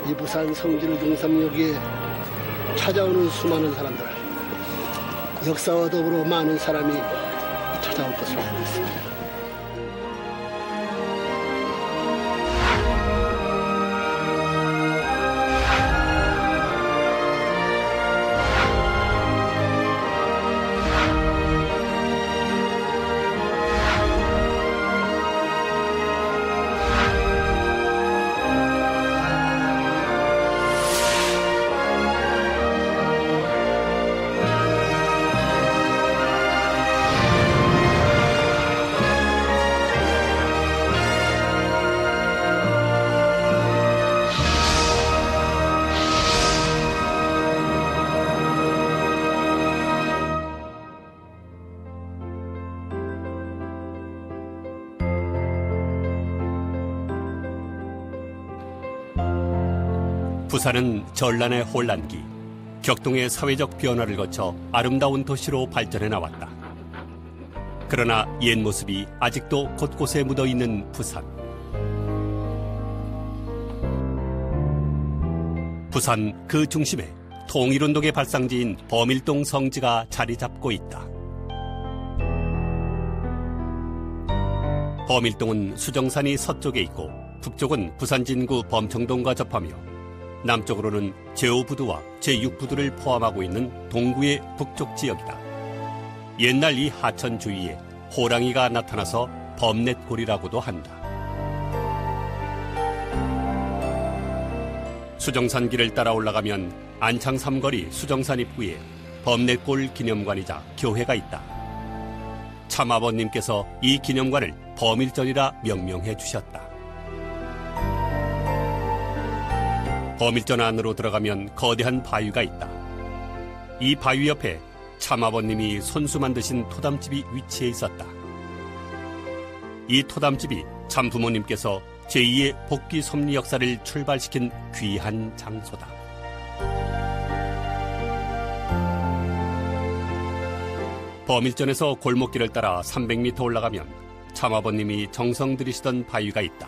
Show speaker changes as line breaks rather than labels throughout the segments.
이 부산 성지를 동삼역에 찾아오는 수많은 사람들, 역사와 더불어 많은 사람이 찾아올 것으로 알고 있습니다.
부산은 전란의 혼란기, 격동의 사회적 변화를 거쳐 아름다운 도시로 발전해 나왔다. 그러나 옛 모습이 아직도 곳곳에 묻어있는 부산. 부산 그 중심에 통일운동의 발상지인 범일동 성지가 자리 잡고 있다. 범일동은 수정산이 서쪽에 있고 북쪽은 부산 진구 범청동과 접하며 남쪽으로는 제5부두와 제6부두를 포함하고 있는 동구의 북쪽 지역이다. 옛날 이 하천 주위에 호랑이가 나타나서 범넷골이라고도 한다. 수정산길을 따라 올라가면 안창 삼거리 수정산 입구에 범넷골 기념관이자 교회가 있다. 참아버님께서 이 기념관을 범일전이라 명명해 주셨다. 범일전 안으로 들어가면 거대한 바위가 있다. 이 바위 옆에 참아버님이 손수 만드신 토담집이 위치해 있었다. 이 토담집이 참부모님께서 제2의 복귀 섭리 역사를 출발시킨 귀한 장소다. 범일전에서 골목길을 따라 300m 올라가면 참아버님이 정성 들이시던 바위가 있다.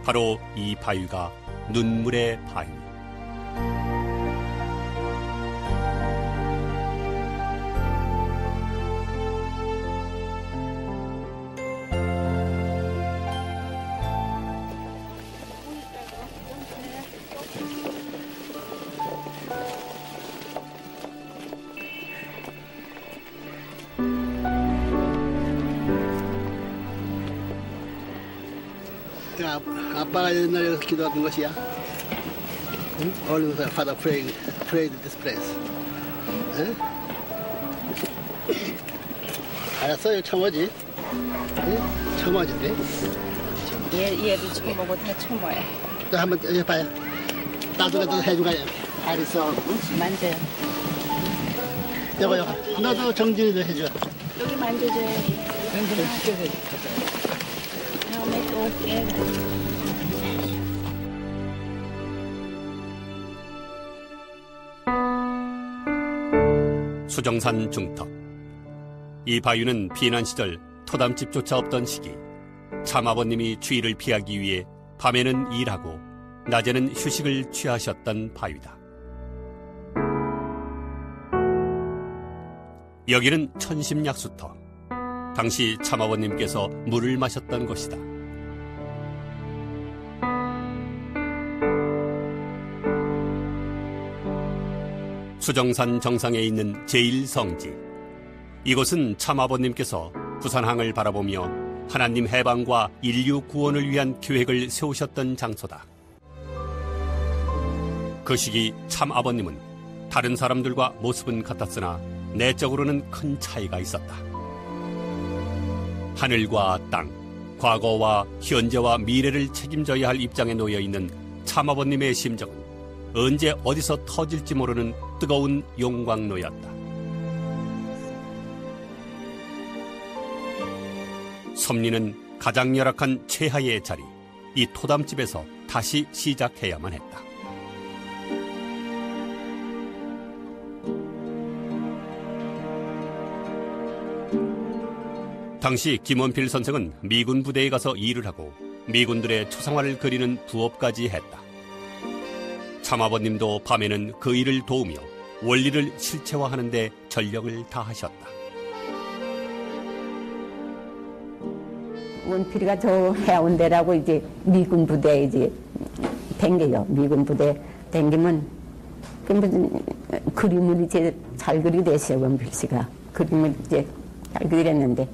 바로 이 바위가 눈물의 바위.
아빠가 옛날에 여기서 기도하던 것이야. 응? All the father prayed this place. 응? 알았어요, 처머지. 응? 처머지네.
얘도 처먹고 다 처먹어요.
또 한번 해봐요. 나도 해줘가요. 알았어. 응?
만져요.
여보, 너도 정진이도 해줘.
여기 만져줘야지. 다음에 또 올게.
수정산 중턱. 이 바위는 피난 시절 토담집조차 없던 시기 참아버님이 추위를 피하기 위해 밤에는 일하고 낮에는 휴식을 취하셨던 바위다. 여기는 천심약수터. 당시 참아버님께서 물을 마셨던 곳이다. 수정산 정상에 있는 제1성지. 이곳은 참아버님께서 부산항을 바라보며 하나님 해방과 인류 구원을 위한 계획을 세우셨던 장소다. 그 시기 참아버님은 다른 사람들과 모습은 같았으나 내적으로는 큰 차이가 있었다. 하늘과 땅, 과거와 현재와 미래를 책임져야 할 입장에 놓여 있는 참아버님의 심정은 언제 어디서 터질지 모르는 뜨거운 용광로였다. 섭리는 가장 열악한 최하의 자리, 이 토담집에서 다시 시작해야만 했다. 당시 김원필 선생은 미군 부대에 가서 일을 하고 미군들의 초상화를 그리는 부업까지 했다. 참아버님도 밤에는 그 일을 도우며 원리를 실체화하는 데 전력을 다하셨다.
원필이가 저 해운대라고 이제 미군 부대에 이제 댕겨요. 미군 부대 댕기면 그림을 이제 잘 그리대세요. 원필 씨가 그림을 이제 잘 그렸는데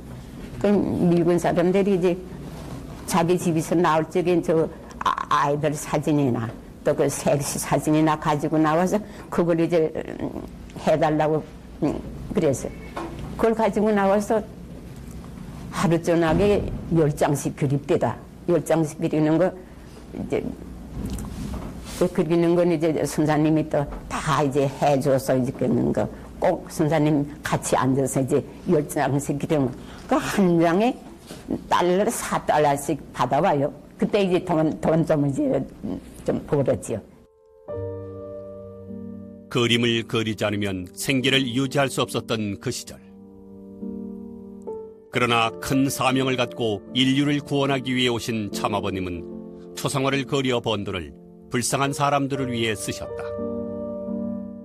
그 미군 사람들이 이제 자기 집에서 나올 적에 저 아이들 사진이나 또 그 섹시 사진이나 가지고 나와서 그걸 이제 해달라고 그랬어요. 그걸 가지고 나와서 하루 저녁에 10장씩 그립대다. 10장씩 그리는 거 이제 그 그리는 건 이제 선생님이 또 다 이제 해줘서 이제 그리는 거 꼭 선생님 같이 앉아서 이제 10장씩 그리는 거 그 한 장에 $4씩 받아와요. 그때 이제 돈 좀 이제 좀 벌었지요.
그림을 그리지 않으면 생계를 유지할 수 없었던 그 시절. 그러나 큰 사명을 갖고 인류를 구원하기 위해 오신 참아버님은 초상화를 그려 번 돈을 불쌍한 사람들을 위해 쓰셨다.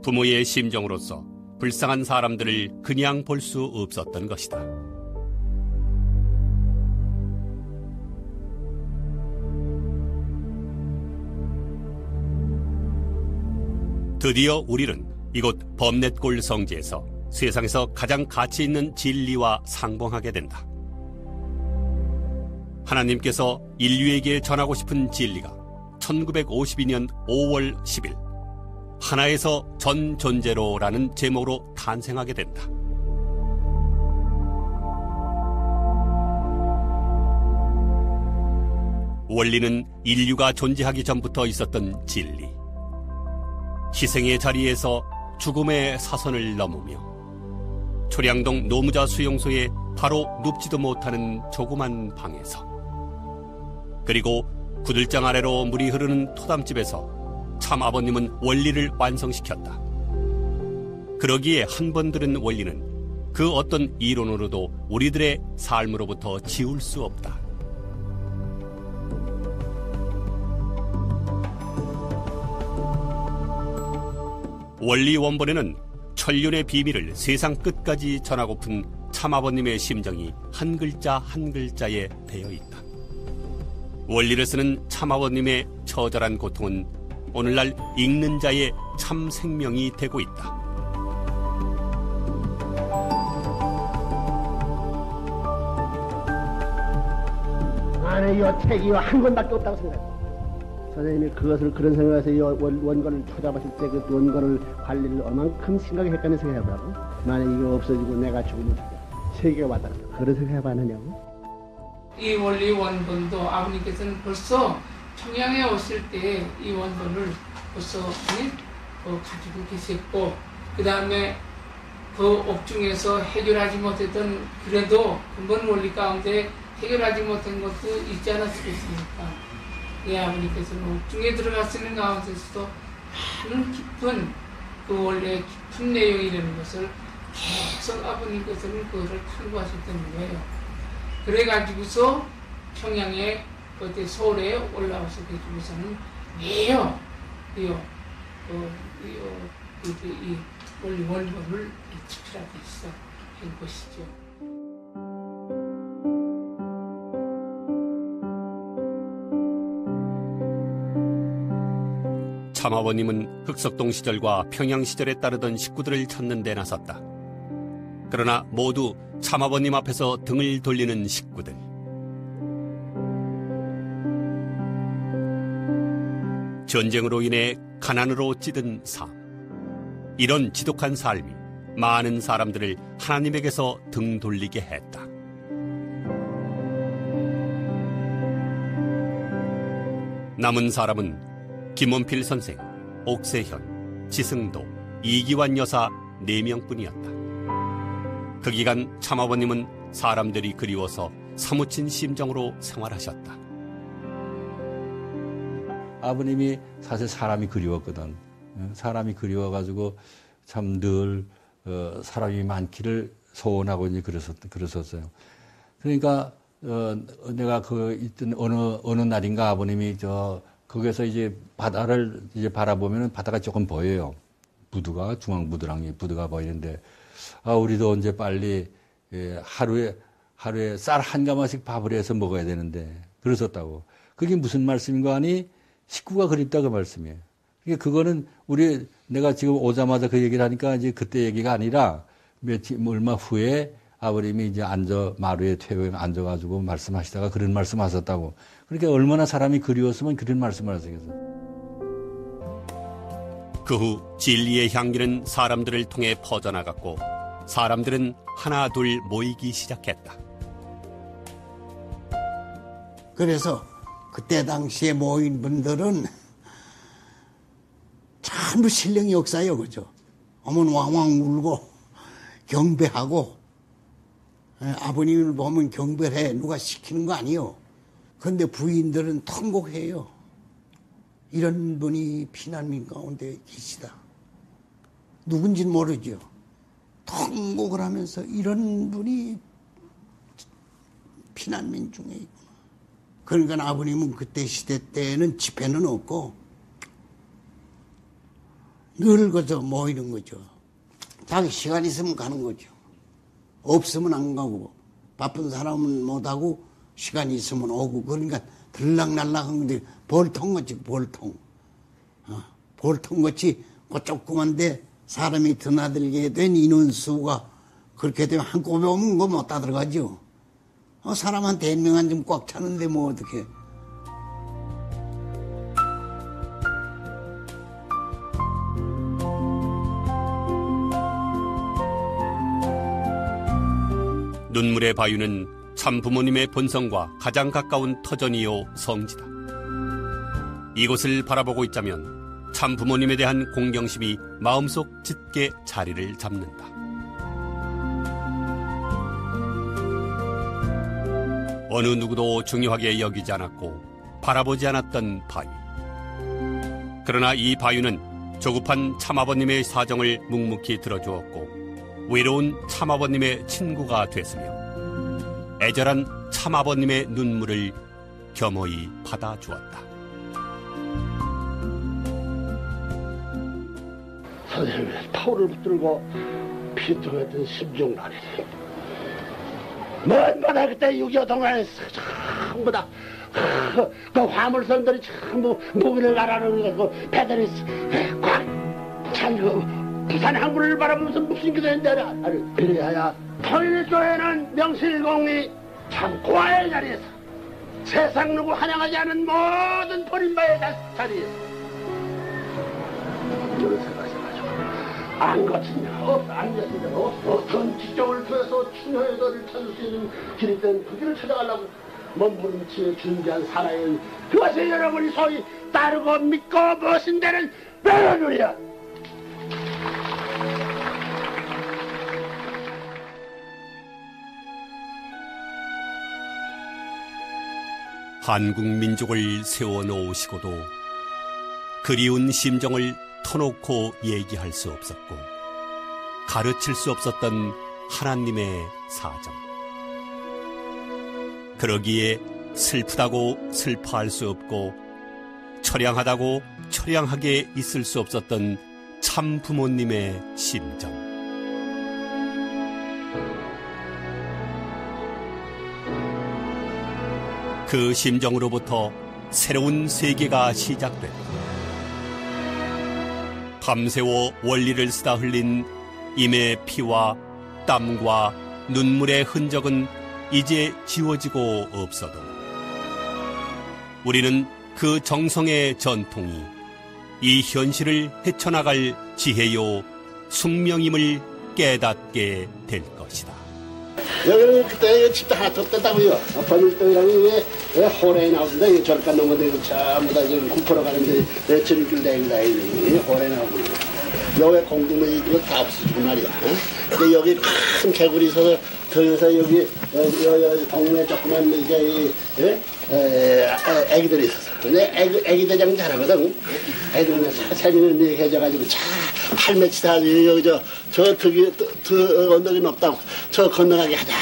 부모의 심정으로서 불쌍한 사람들을 그냥 볼 수 없었던 것이다. 드디어 우리는 이곳 범넷골 성지에서 세상에서 가장 가치 있는 진리와 상봉하게 된다. 하나님께서 인류에게 전하고 싶은 진리가 1952년 5월 10일 하나에서 전 존재로라는 제목으로 탄생하게 된다. 원리는 인류가 존재하기 전부터 있었던 진리. 희생의 자리에서 죽음의 사선을 넘으며 초량동 노무자 수용소에 바로 눕지도 못하는 조그만 방에서 그리고 구들장 아래로 물이 흐르는 토담집에서 참아버님은 원리를 완성시켰다. 그러기에 한 번 들은 원리는 그 어떤 이론으로도 우리들의 삶으로부터 지울 수 없다. 원리 원본에는 천륜의 비밀을 세상 끝까지 전하고픈 참아버님의 심정이 한 글자 한 글자에 배어 있다. 원리를 쓰는 참아버님의 처절한 고통은 오늘날 읽는 자의 참 생명이 되고 있다.
안에 이 책이 한 권밖에 없다고 생각해요. 선생님이 그것을 그런 생각에서 이 원고를 찾아봤을 때 그 원고를 관리를 얼만큼 심하게 했다는 생각해보라고. 만약 이거 없어지고 내가 죽으면 세계가 왔다. 그런 생각해봤느냐고.
이 원리 원본도 아버님께서는 벌써 평양에 오실 때 이 원본을 벌써 가지고 계셨고, 그 다음에 그 옥중에서 해결하지 못했던, 그래도 근본 원리 가운데 해결하지 못한 것도 있지 않았겠습니까? 예, 아버님께서는 옥중에 들어가시는 가운데서도 많은 깊은 그 원래 깊은 내용이라는 것을 계속 아버님께서는 그것을 탐구하셨던 거예요. 그래가지고서 평양에 그때 서울에 올라와서 계시고서는 매여 이 원리 원본을 집필하고 있어 한 것이죠.
참아버님은 흑석동 시절과 평양 시절에 따르던 식구들을 찾는 데 나섰다. 그러나 모두 참아버님 앞에서 등을 돌리는 식구들. 전쟁으로 인해 가난으로 찌든 삶. 이런 지독한 삶이 많은 사람들을 하나님에게서 등 돌리게 했다. 남은 사람은 김원필 선생, 옥세현, 지승도, 이기환 여사 4명뿐이었다. 그 기간 참아버님은 사람들이 그리워서 사무친 심정으로 생활하셨다.
아버님이 사실 사람이 그리웠거든. 사람이 그리워가지고 참 늘 사람이 많기를 소원하고 이제 그랬었어요. 그러니까 내가 그 있던 어느 날인가 아버님이 거기서 이제 바다를 이제 바라보면은 바다가 조금 보여요. 부두가, 중앙부두랑 부두가 보이는데, 우리도 언제 빨리, 하루에 쌀 한 가마씩 밥을 해서 먹어야 되는데, 그러셨다고. 그게 무슨 말씀인가 하니, 식구가 그립다 그 말씀이에요. 그러니까 그거는 내가 지금 오자마자 그 얘기를 하니까 이제 그때 얘기가 아니라, 얼마 후에 아버님이 이제 마루에 퇴보에 앉아가지고 말씀하시다가 그런 말씀 하셨다고. 그러니까 얼마나 사람이 그리웠으면 그런 말씀을 하시겠어요.
그 후 진리의 향기는 사람들을 통해 퍼져나갔고 사람들은 하나 둘 모이기 시작했다.
그래서 그때 당시에 모인 분들은 전부 신령 역사예요, 그죠? 어머니 왕왕 울고 경배하고, 아버님을 보면 경배를 해. 누가 시키는 거 아니에요. 그런데 부인들은 통곡해요. 이런 분이 피난민 가운데 계시다. 누군지는 모르죠. 통곡을 하면서 이런 분이 피난민 중에 있구나. 그러니까 아버님은 그때 시대 때는 집회는 없고 늘 거기서 모이는 거죠. 자기 시간 있으면 가는 거죠. 없으면 안 가고, 바쁜 사람은 못하고 시간이 있으면 오고. 그러니까 들락날락한 건데 벌통같이 벌통. 벌통같이 그 조그만데 사람이 드나들게 된 인원수가 그렇게 되면 한꺼번에 오면 그거 못 다 들어가죠. 사람한테 1명한 좀 꽉 차는데 뭐 어떻게.
눈물의 바위는 참 부모님의 본성과 가장 가까운 터전이요 성지다. 이곳을 바라보고 있자면 참 부모님에 대한 공경심이 마음속 짙게 자리를 잡는다. 어느 누구도 중요하게 여기지 않았고 바라보지 않았던 바위. 그러나 이 바위는 조급한 참아버님의 사정을 묵묵히 들어주었고 외로운 참아버님의 친구가 됐으며 애절한 참아버님의 눈물을 겸허히 받아주었다.
선생님의 파울을 붙들고 피통했던 심중 날이 먼 바다 그때 6.25 동안에서 전부 다 그 화물선들이 전부 무기를 날아오는 그 배들이 꽉 찬 그 부산 항구를 바라보면서 무슨 기도했는데 그래야 통일 교회는 명실공히 참 고아의 자리에서 세상 누구 환영하지 않은 모든 버림바의 자리에서 이런 생각해가지고 안 거친 적 없어, 안 거친 적 없어. 어떤 지적을 통해서 충효의도를 찾을 수 있는 길이 된 그 길을 찾아가려고 몸부림치며 준비한 사나이는 그것을 여러분이 소위 따르고 믿고 무엇인 데는 배워주리라.
한국 민족을 세워놓으시고도 그리운 심정을 터놓고 얘기할 수 없었고 가르칠 수 없었던 하나님의 사정. 그러기에 슬프다고 슬퍼할 수 없고 처량하다고 처량하게 있을 수 없었던 참 부모님의 심정. 그 심정으로부터 새로운 세계가 시작됐다. 밤새워 원리를 쓰다 흘린 임의 피와 땀과 눈물의 흔적은 이제 지워지고 없어도 우리는 그 정성의 전통이 이 현실을 헤쳐나갈 지혜요 숙명임을 깨닫게 될 것이다.
여기는 그때 집도 하나 더 떴다고요. 버밀떡이라고 왜 호래에 나오는데 이 절간 넘어들고 전부 다 지금 굽어러 가는데 내 지름길 다니다 이 호래에 나오고 여기 공동묘지 이거 다 없어지고 말이야. 근데 여기 큰 개구리 있어서 거기서 여기 동네 조그만 이제 애기들이 있었어. 근데 애기 대장 잘하거든. 애들은 세미는 이렇게 해져가지고 차 팔매치 다 여기 저 언덕이 높다고 저 건너가게 하자.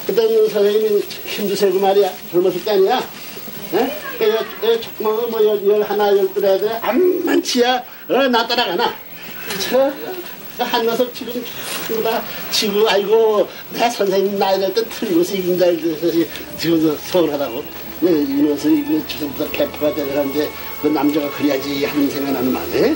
그때 선생님이 힘도 세고 말이야. 젊었을 때 아니야. 조그만 뭐 11, 12 애들 안 많지야. 나 따라가나. 한나석 지금 전부 다 지금 아이고 내 선생님 나이 될 때 틀리고서 이긴 줄 알고 지금 서운하다고. 이러면서 이거 전부 다 개표가 되는데 그 남자가 그래야지 하는 생각 나는 말이야.